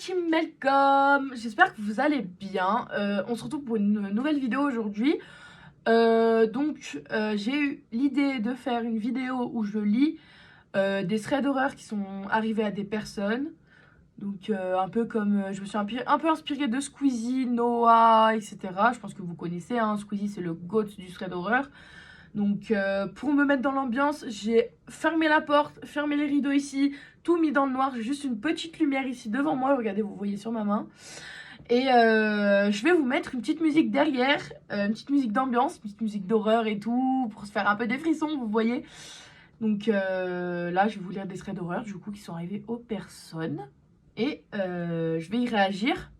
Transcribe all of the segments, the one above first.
team Melcom, j'espère que vous allez bien. On se retrouve pour une nouvelle vidéo aujourd'hui. J'ai eu l'idée de faire une vidéo où je lis des threads d'horreur qui sont arrivés à des personnes. Donc un peu comme, je me suis un peu inspirée de Squeezie, Noah, etc. Je pense que vous connaissez, hein, Squeezie c'est le GOAT du thread d'horreur. Donc pour me mettre dans l'ambiance, j'ai fermé la porte, fermé les rideaux ici, tout mis dans le noir. J'ai juste une petite lumière ici devant moi, regardez, vous voyez sur ma main. Et je vais vous mettre une petite musique derrière, une petite musique d'ambiance, une petite musique d'horreur et tout, pour se faire un peu des frissons, vous voyez. Donc là, je vais vous lire des threads d'horreur, du coup, qui sont arrivés aux personnes. Et je vais y réagir.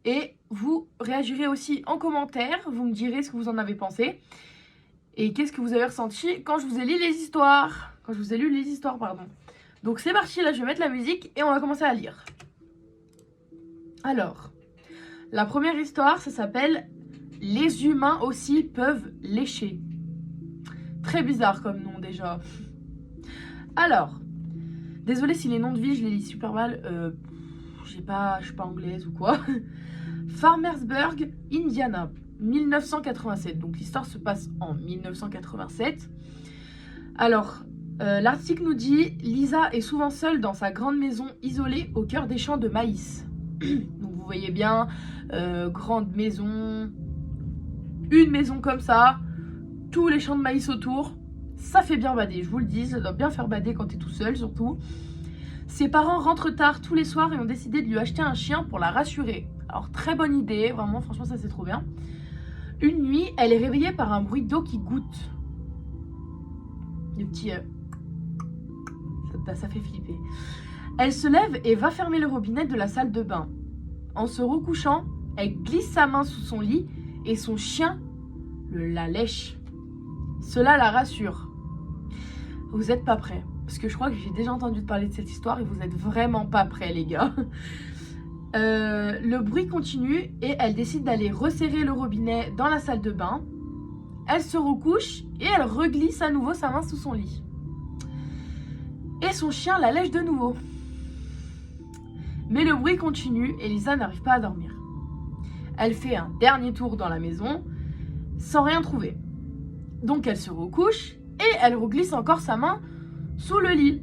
Et vous réagirez aussi en commentaire, vous me direz ce que vous en avez pensé. Et qu'est-ce que vous avez ressenti quand je vous ai lu les histoires. Pardon. Donc c'est parti, là je vais mettre la musique et on va commencer à lire. Alors, la première histoire, ça s'appelle « Les humains aussi peuvent lécher ». Très bizarre comme nom déjà. Alors, désolée si les noms de vie je les lis super mal. Je suis pas anglaise ou quoi. Farmersburg, Indiana. 1987, donc l'histoire se passe en 1987. Alors, l'article nous dit « Lisa est souvent seule dans sa grande maison isolée au cœur des champs de maïs. » Donc vous voyez bien, grande maison, une maison comme ça, tous les champs de maïs autour, ça fait bien bader, je vous le dis, ça doit bien faire bader quand t'es tout seul surtout. Ses parents rentrent tard tous les soirs et ont décidé de lui acheter un chien pour la rassurer. Alors très bonne idée, vraiment, franchement ça c'est trop bien. Une nuit, elle est réveillée par un bruit d'eau qui goutte. Le petit... ça fait flipper. Elle se lève et va fermer le robinet de la salle de bain. En se recouchant, elle glisse sa main sous son lit et son chien la lèche. Cela la rassure. Vous n'êtes pas prêts. Parce que je crois que j'ai déjà entendu parler de cette histoire et vous n'êtes vraiment pas prêts, les gars. Le bruit continue et elle décide d'aller resserrer le robinet dans la salle de bain. Elle se recouche et elle reglisse à nouveau sa main sous son lit. Et son chien la lèche de nouveau. Mais le bruit continue et Lisa n'arrive pas à dormir. Elle fait un dernier tour dans la maison sans rien trouver. Donc elle se recouche et elle reglisse encore sa main sous le lit.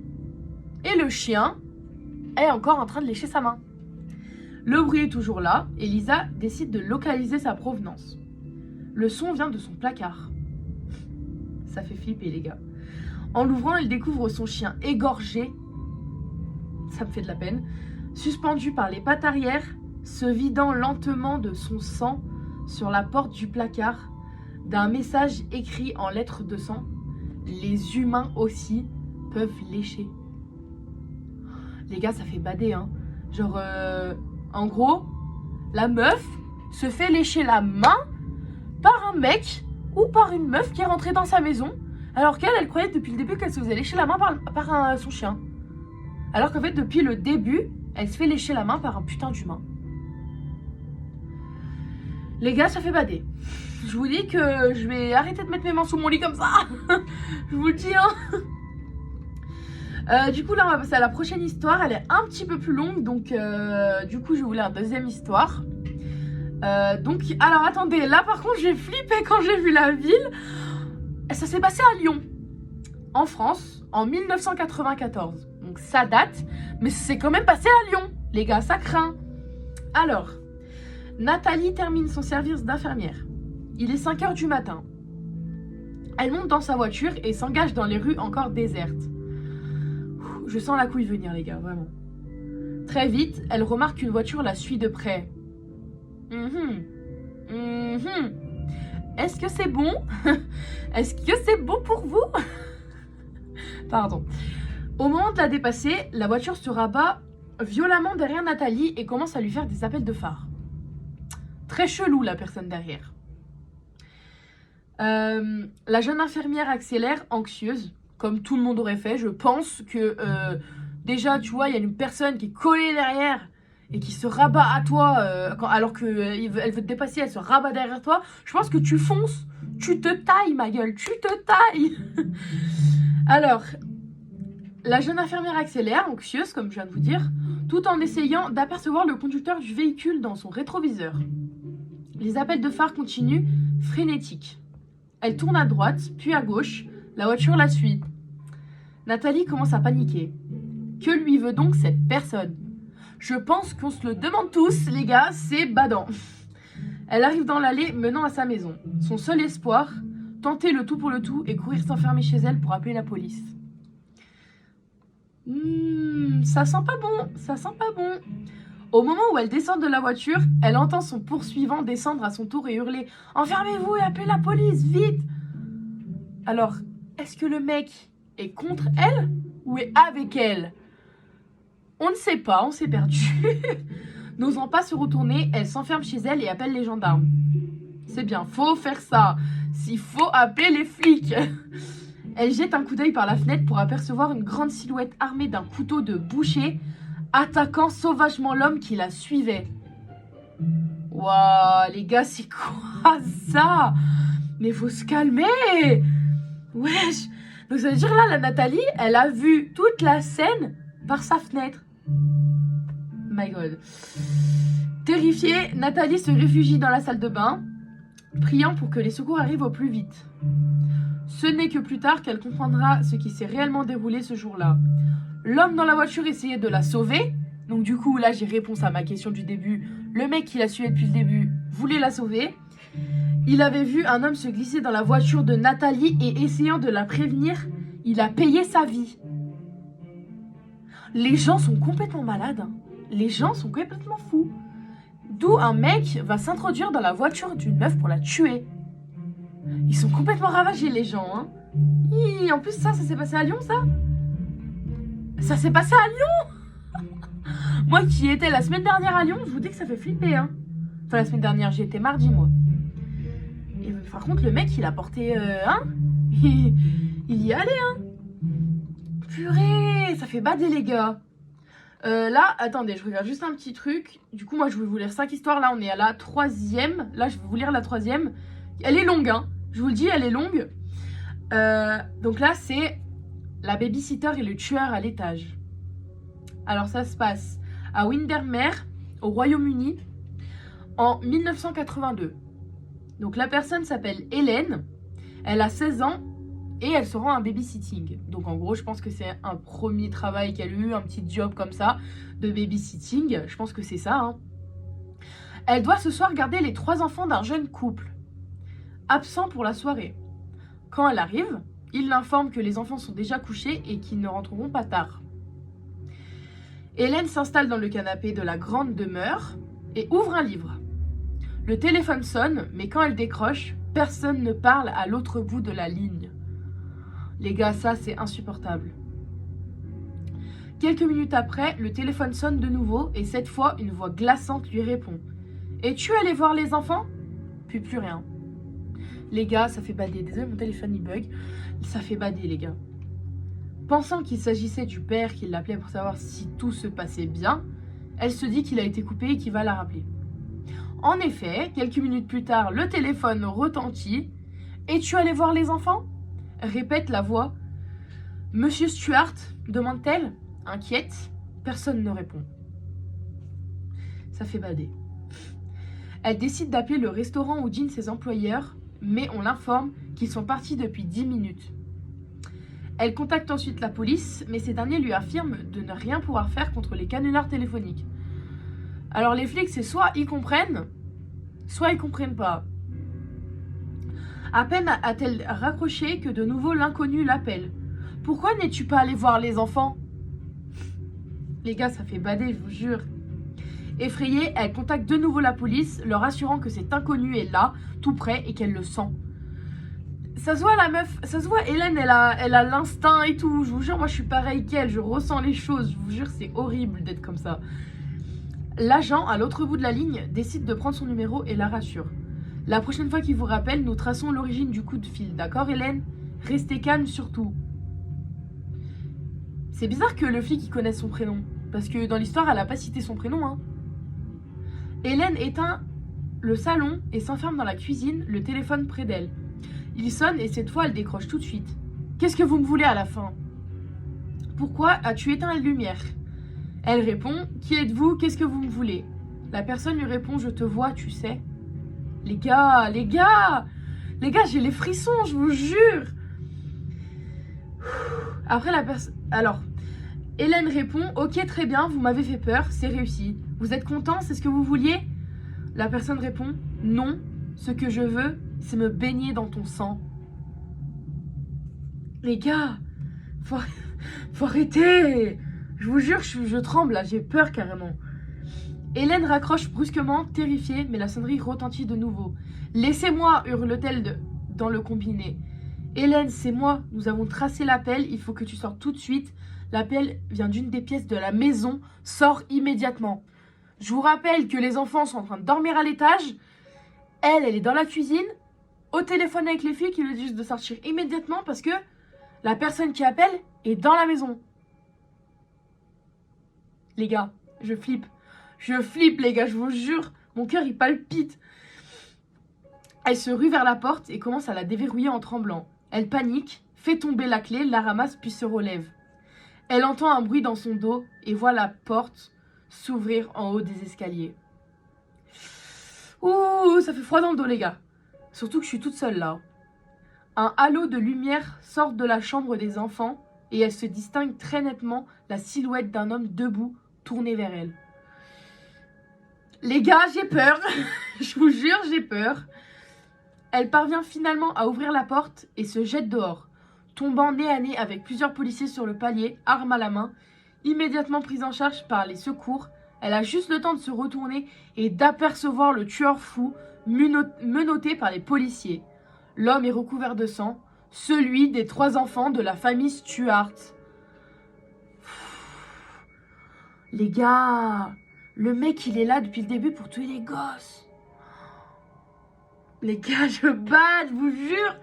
Et le chien est encore en train de lécher sa main. Le bruit est toujours là et Lisa décide de localiser sa provenance. Le son vient de son placard. Ça fait flipper les gars. En l'ouvrant, elle découvre son chien égorgé. Ça me fait de la peine. Suspendu par les pattes arrière, se vidant lentement de son sang sur la porte du placard, d'un message écrit en lettres de sang. Les humains aussi peuvent lécher. Les gars, ça fait bader, hein. Genre, en gros, la meuf se fait lécher la main par un mec ou par une meuf qui est rentrée dans sa maison, alors qu'elle, elle croyait depuis le début qu'elle se faisait lécher la main par son chien. Alors qu'en fait, depuis le début, elle se fait lécher la main par un putain d'humain. Les gars, ça fait bader. Je vous dis que je vais arrêter de mettre mes mains sous mon lit comme ça. Je vous le dis, hein. Du coup, là, on va passer à la prochaine histoire. Elle est un petit peu plus longue, donc du coup, je vais vous lire la deuxième histoire. Alors attendez, là par contre, j'ai flippé quand j'ai vu la ville. Ça s'est passé à Lyon, en France, en 1994. Donc ça date, mais c'est quand même passé à Lyon. Les gars, ça craint. Alors, Nathalie termine son service d'infirmière. Il est 5 h du matin. Elle monte dans sa voiture et s'engage dans les rues encore désertes. Je sens la couille venir, les gars, vraiment. Très vite, elle remarque qu'une voiture la suit de près. Est-ce que c'est bon? Est-ce que c'est bon pour vous? Pardon. Au moment de la dépasser, la voiture se rabat violemment derrière Nathalie et commence à lui faire des appels de phare. Très chelou la personne derrière. La jeune infirmière accélère, anxieuse, comme tout le monde aurait fait. Je pense que déjà, tu vois, il y a une personne qui est collée derrière et qui se rabat à toi alors qu'elle veut te dépasser, elle se rabat derrière toi. Je pense que tu fonces, tu te tailles ma gueule, tu te tailles. Alors, la jeune infirmière accélère, anxieuse comme je viens de vous dire. tout en essayant d'apercevoir le conducteur du véhicule dans son rétroviseur. Les appels de phare continuent, frénétiques. Elle tourne à droite, puis à gauche. La voiture la suit. Nathalie commence à paniquer. Que lui veut donc cette personne? Je pense qu'on se le demande tous, les gars, c'est badant. Elle arrive dans l'allée menant à sa maison. Son seul espoir, tenter le tout pour le tout et courir s'enfermer chez elle pour appeler la police. Ça sent pas bon, ça sent pas bon. Au moment où elle descend de la voiture, elle entend son poursuivant descendre à son tour et hurler « Enfermez-vous et appelez la police, vite !» Alors, est-ce que le mec est contre elle ou est avec elle? On ne sait pas, on s'est perdu. N'osant pas se retourner, elle s'enferme chez elle et appelle les gendarmes. C'est bien, faut faire ça. S'il faut appeler les flics. Elle jette un coup d'œil par la fenêtre pour apercevoir une grande silhouette armée d'un couteau de boucher, attaquant sauvagement l'homme qui la suivait. Waouh, les gars, c'est quoi ça? Mais faut se calmer. Wesh. Donc ça veut dire là, la Nathalie, elle a vu toute la scène par sa fenêtre. My God. Terrifiée, Nathalie se réfugie dans la salle de bain, priant pour que les secours arrivent au plus vite. Ce n'est que plus tard qu'elle comprendra ce qui s'est réellement déroulé ce jour-là. L'homme dans la voiture essayait de la sauver. Donc du coup, là, j'ai réponse à ma question du début. Le mec qui la suivait depuis le début voulait la sauver. Il avait vu un homme se glisser dans la voiture de Nathalie et essayant de la prévenir, il a payé sa vie. Les gens sont complètement malades. Hein. Les gens sont complètement fous. D'où un mec va s'introduire dans la voiture d'une meuf pour la tuer. Ils sont complètement ravagés, les gens. Hein. En plus, ça s'est passé à Lyon, ça? Ça s'est passé à Lyon. Moi qui étais la semaine dernière à Lyon, je vous dis que ça fait flipper. Hein. Enfin, la semaine dernière, j'y étais mardi, moi. Et par contre, le mec, il a porté... il y est allé, hein. Purée, ça fait bader, les gars. Là, attendez, je regarde juste un petit truc. Du coup, moi, je vais vous lire 5 histoires. Là, on est à la 3e. Là, je vais vous lire la 3e. Elle est longue, hein. Je vous le dis, elle est longue. Donc là, c'est la babysitter et le tueur à l'étage. Alors, ça se passe à Windermere, au Royaume-Uni, en 1982. Donc, la personne s'appelle Hélène. Elle a 16 ans et elle se rend à un babysitting. Donc, en gros, je pense que c'est un premier travail qu'elle a eu, un petit job comme ça, de babysitting. Je pense que c'est ça, hein. Elle doit ce soir garder les 3 enfants d'un jeune couple, absent pour la soirée. Quand elle arrive, il l'informe que les enfants sont déjà couchés et qu'ils ne rentreront pas tard. Hélène s'installe dans le canapé de la grande demeure et ouvre un livre. Le téléphone sonne, mais quand elle décroche, personne ne parle à l'autre bout de la ligne. Les gars, ça c'est insupportable. Quelques minutes après, le téléphone sonne de nouveau et cette fois, une voix glaçante lui répond. « Es-tu allé voir les enfants ?» Puis plus rien. Les gars, ça fait bader. Désolé, mon téléphone il bug. Ça fait bader, les gars. Pensant qu'il s'agissait du père qui l'appelait pour savoir si tout se passait bien, elle se dit qu'il a été coupé et qu'il va la rappeler. En effet, quelques minutes plus tard, le téléphone retentit. « Es-tu allé voir les enfants ?» répète la voix. « Monsieur Stuart ?» demande-t-elle, inquiète. Personne ne répond. Ça fait bader. Elle décide d'appeler le restaurant où dînent ses employeurs, mais on l'informe qu'ils sont partis depuis 10 minutes. Elle contacte ensuite la police, mais ces derniers lui affirment de ne rien pouvoir faire contre les canulars téléphoniques. Alors les flics, c'est soit ils comprennent, soit ils comprennent pas. À peine a-t-elle raccroché que de nouveau l'inconnu l'appelle. « Pourquoi n'es-tu pas allé voir les enfants ?» Les gars, ça fait bader, je vous jure. Effrayée, elle contacte de nouveau la police, leur assurant que cet inconnu est là, tout près, et qu'elle le sent. Ça se voit, la meuf, ça se voit, Hélène, elle a l'instinct et tout. Je vous jure, moi, je suis pareil qu'elle, je ressens les choses. Je vous jure, c'est horrible d'être comme ça. L'agent, à l'autre bout de la ligne, décide de prendre son numéro et la rassure. La prochaine fois qu'il vous rappelle, nous traçons l'origine du coup de fil. D'accord, Hélène? Restez calme surtout. C'est bizarre que le flic, il connaisse son prénom. Parce que dans l'histoire, elle n'a pas cité son prénom, hein. Hélène éteint le salon et s'enferme dans la cuisine, le téléphone près d'elle. Il sonne et cette fois elle décroche tout de suite. « Qu'est-ce que vous me voulez à la fin ?»« Pourquoi as-tu éteint la lumière ?» Elle répond « Qui êtes-vous? Qu'est-ce que vous me voulez ?» La personne lui répond « Je te vois, tu sais. » Les gars, j'ai les frissons, je vous jure. Après la personne... Alors, Hélène répond « Ok, très bien, vous m'avez fait peur, c'est réussi. Vous êtes content, c'est ce que vous vouliez ?» La personne répond « Non, ce que je veux, c'est me baigner dans ton sang. » Les gars, faut arrêter. Je vous jure, je tremble là, j'ai peur carrément. Hélène raccroche brusquement, terrifiée, mais la sonnerie retentit de nouveau. « Laissez-moi » hurle-t-elle dans le combiné. « Hélène, c'est moi, nous avons tracé l'appel, il faut que tu sortes tout de suite. L'appel vient d'une des pièces de la maison, sors immédiatement. Je vous rappelle que les enfants sont en train de dormir à l'étage. Elle est dans la cuisine, au téléphone avec les filles qui lui disent de sortir immédiatement parce que la personne qui appelle est dans la maison. » Les gars, je flippe. Je flippe, les gars, je vous jure. Mon cœur, il palpite. Elle se rue vers la porte et commence à la déverrouiller en tremblant. Elle panique, fait tomber la clé, la ramasse puis se relève. Elle entend un bruit dans son dos et voit la porte s'ouvrir en haut des escaliers. Ouh, ça fait froid dans le dos, les gars. Surtout que je suis toute seule là. Un halo de lumière sort de la chambre des enfants et elle se distingue très nettement la silhouette d'un homme debout, tourné vers elle. Les gars, j'ai peur. Je vous jure, j'ai peur. Elle parvient finalement à ouvrir la porte et se jette dehors, tombant nez à nez avec plusieurs policiers sur le palier, arme à la main. Immédiatement prise en charge par les secours, elle a juste le temps de se retourner et d'apercevoir le tueur fou menotté par les policiers. L'homme est recouvert de sang, celui des 3 enfants de la famille Stuart. Les gars, le mec il est là depuis le début pour tuer les gosses. Les gars, je bats, je vous jure.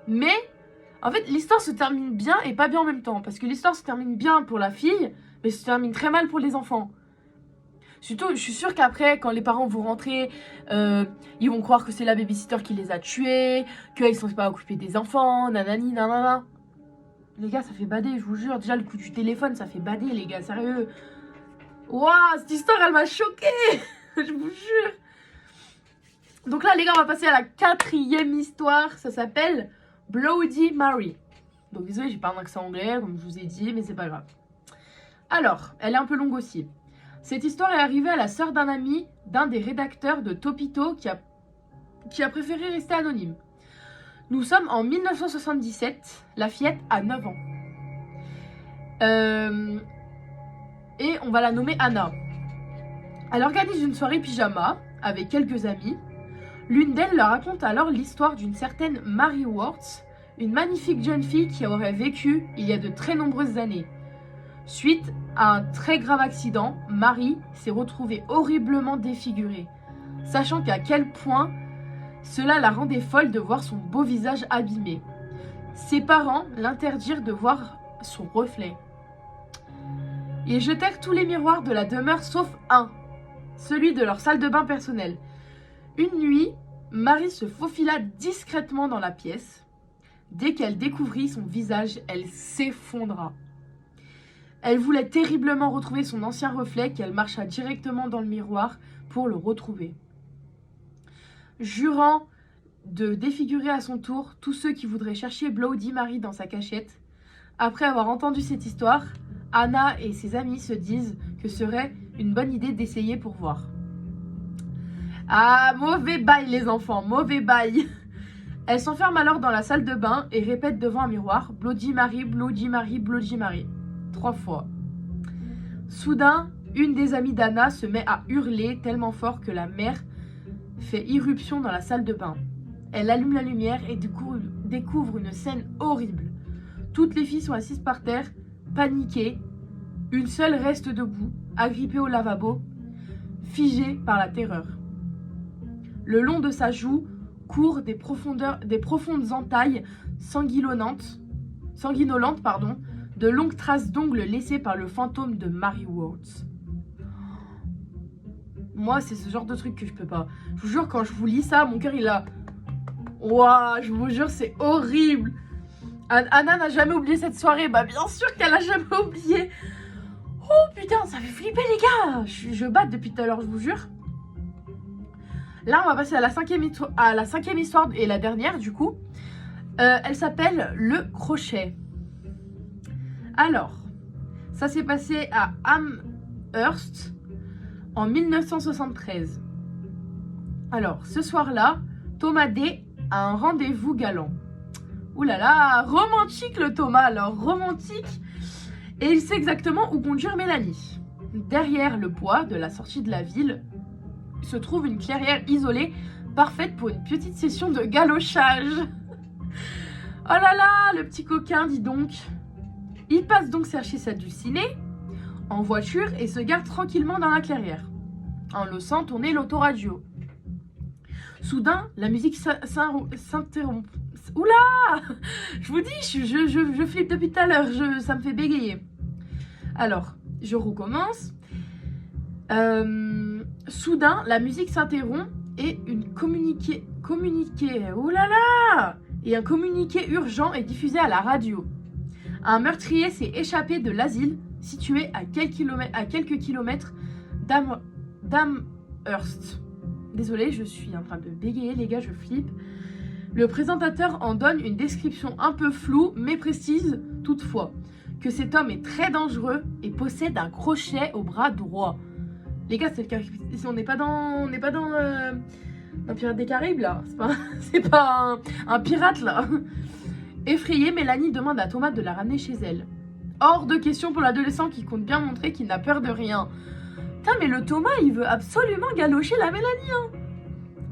Mais, en fait, l'histoire se termine bien et pas bien en même temps. Parce que l'histoire se termine bien pour la fille, mais se termine très mal pour les enfants. Surtout, je suis sûre qu'après, quand les parents vont rentrer, ils vont croire que c'est la babysitter qui les a tués, qu'ils ne sont pas occupés des enfants, nanani, nanana. Les gars, ça fait bader, je vous jure. Déjà, le coup du téléphone, ça fait bader, les gars, sérieux. Waouh, cette histoire, elle m'a choquée. Je vous jure. Donc là, les gars, on va passer à la 4e histoire. Ça s'appelle Bloody Mary. Donc désolé, j'ai pas un accent anglais, comme je vous ai dit, mais c'est pas grave. Alors, elle est un peu longue aussi. Cette histoire est arrivée à la sœur d'un ami d'un des rédacteurs de Topito qui a préféré rester anonyme. Nous sommes en 1977, la fillette a 9 ans. Et on va la nommer Anna. Elle organise une soirée pyjama avec quelques amis. L'une d'elles leur raconte alors l'histoire d'une certaine Mary Worth, une magnifique jeune fille qui aurait vécu il y a de très nombreuses années. Suite à un très grave accident, Mary s'est retrouvée horriblement défigurée, sachant qu'à quel point cela la rendait folle de voir son beau visage abîmé. Ses parents l'interdirent de voir son reflet. Ils jetèrent tous les miroirs de la demeure sauf un, celui de leur salle de bain personnelle. Une nuit, Mary se faufila discrètement dans la pièce. Dès qu'elle découvrit son visage, elle s'effondra. Elle voulait terriblement retrouver son ancien reflet qu'elle marcha directement dans le miroir pour le retrouver. Jurant de défigurer à son tour tous ceux qui voudraient chercher Bloody Mary dans sa cachette, après avoir entendu cette histoire, Anna et ses amis se disent que ce serait une bonne idée d'essayer pour voir. Ah, mauvais bail les enfants, mauvais bail. Elle s'enferme alors dans la salle de bain et répète devant un miroir « Bloody Mary, Bloody Mary, Bloody Mary » 3 fois. Soudain, une des amies d'Anna se met à hurler tellement fort que la mère fait irruption dans la salle de bain. Elle allume la lumière et découvre une scène horrible. Toutes les filles sont assises par terre, paniquées. Une seule reste debout, agrippée au lavabo, figée par la terreur. Le long de sa joue courent des profondes entailles sanguinolentes, de longues traces d'ongles laissées par le fantôme de Mary Worth. Moi, c'est ce genre de truc que je peux pas. Je vous jure, quand je vous lis ça, mon cœur il a... Waouh, je vous jure, c'est horrible. Anna n'a jamais oublié cette soirée. Bah bien sûr qu'elle a jamais oublié. Oh putain, ça fait flipper les gars. Je batte depuis tout à l'heure, je vous jure. Là, on va passer à la cinquième histoire et la dernière du coup. Elle s'appelle Le Crochet. Alors, ça s'est passé à Amherst en 1973. Alors, ce soir-là, Thomas D a un rendez-vous galant. Ouh là là, romantique le Thomas, alors romantique. Et il sait exactement où conduire Mélanie. Derrière le bois de la sortie de la ville se trouve une clairière isolée, parfaite pour une petite session de galochage. Oh là là, le petit coquin, dis donc. Il passe donc chercher sa dulcinée en voiture et se gare tranquillement dans la clairière, en laissant tourner l'autoradio. Soudain, la musique s'interrompt. Oula! Je vous dis, je flippe depuis tout à l'heure, ça me fait bégayer. Alors, je recommence. Soudain, la musique s'interrompt et un communiqué urgent est diffusé à la radio. Un meurtrier s'est échappé de l'asile situé à quelques kilomètres d'Amherst. Désolée, je suis en train de bégayer, les gars, je flippe. Le présentateur en donne une description un peu floue, mais précise toutefois que cet homme est très dangereux et possède un crochet au bras droit. Les gars, on n'est pas dans un pirate des Caraïbes là. C'est pas un pirate là. Effrayée, Mélanie demande à Thomas de la ramener chez elle. Hors de question pour l'adolescent qui compte bien montrer qu'il n'a peur de rien. Putain, mais le Thomas, il veut absolument galocher la Mélanie, hein.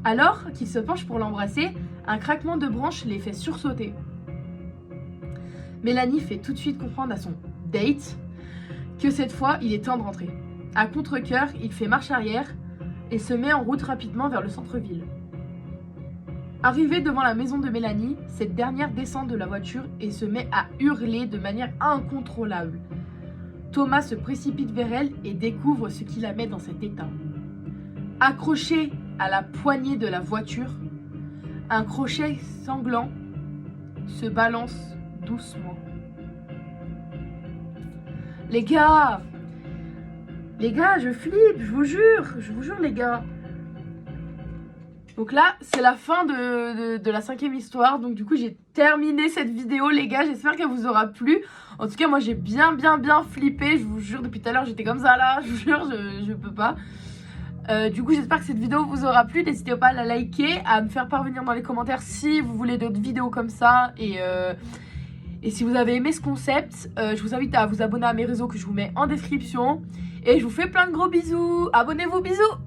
Alors qu'il se penche pour l'embrasser, un craquement de branches les fait sursauter. Mélanie fait tout de suite comprendre à son date que cette fois, il est temps de rentrer. À contre-cœur, il fait marche arrière et se met en route rapidement vers le centre-ville. Arrivé devant la maison de Mélanie, cette dernière descend de la voiture et se met à hurler de manière incontrôlable. Thomas se précipite vers elle et découvre ce qui la met dans cet état. Accroché à la poignée de la voiture, un crochet sanglant se balance doucement. Les gars, je flippe, je vous jure les gars. Donc là, c'est la fin de la cinquième histoire. Donc du coup, j'ai terminé cette vidéo, les gars. J'espère qu'elle vous aura plu. En tout cas, moi, j'ai bien flippé. Je vous jure, depuis tout à l'heure, j'étais comme ça là. Je vous jure, je peux pas. Du coup, j'espère que cette vidéo vous aura plu. N'hésitez pas à la liker, à me faire parvenir dans les commentaires si vous voulez d'autres vidéos comme ça. Et si vous avez aimé ce concept, je vous invite à vous abonner à mes réseaux que je vous mets en description. Et je vous fais plein de gros bisous. Abonnez-vous, bisous!